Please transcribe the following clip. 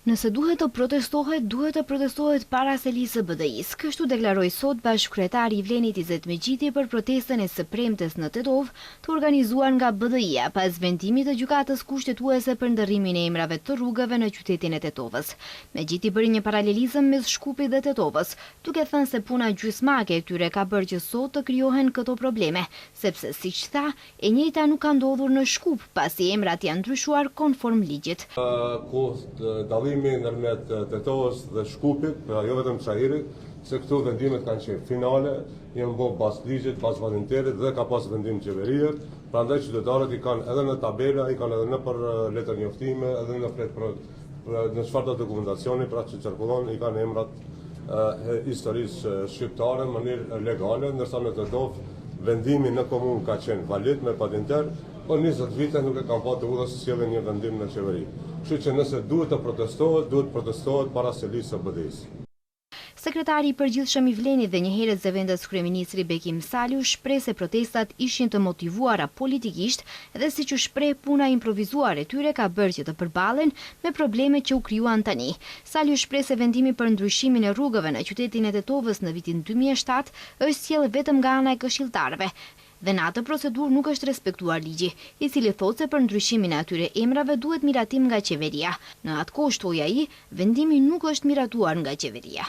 Nëse duhet të protestohet para selisë së BDI-s. Kështu deklaroi sot bashkëkryetari i Vlenit Izet Megjiti për protestën e së premtes në Tetov të organizuar nga BDI-a pas vendimit të gjykatës kushtetuese për ndërrimin e emrave të rrugëve në qytetin e Tetovës. Megjiti bëri një paralelizëm mes Shkupit dhe Tetovës, duke thënë se puna gjysmake e këtyre ka bërë që sot të krijohen këto probleme, sepse siç tha, e njëjta nuk ka ndodhur në Shkup, pasi emrat janë ndryshuar konform ligjit. Ndërmjet Tetovës dhe Shkupit, jo vetëm Çahirit, se këtu vendimet kanë qenë finale, janë bërë pas ligjit, pas validiterit dhe ka pas vendim qeverie. Prandaj qytetarët i kanë edhe në tabela, i kanë edhe në për letër njoftime, edhe në flet në çfarëdo dokumentacioni pra që qarkullon, i kanë emrat historisë shqiptare në mënyrë legale, ndërsa në Tetovë vendimi në komunë ka qenë valid me padinter, por 20 vite nuk e kanë patur udhës se sjellin një vendim në qeveri. Kështu që nëse duhet të protestohet para selisë së BDI-s. Sekretari i përgjithshëm i Vlenit dhe njëherës zëvendës kryeministri Bekim Saliu shpreh se protestat ishin të motivuara politikisht dhe siç u shpreh puna improvisuar e tyre ka bërë që të përballen me problemet që u krijuan tani. Saliu shpreh se vendimi për ndryshimin e rrugëve në qytetin e Tetovës në vitin 2007 është sjellë vetëm nga ana e këshilltarëve. Dhe në atë procedurë nuk është respektuar ligji, i cili thotë se për ndryshimin e atyre emrave duhet miratim nga qeveria. Në atë kohë, shtoi ai, vendimi nuk është miratuar nga qeveria.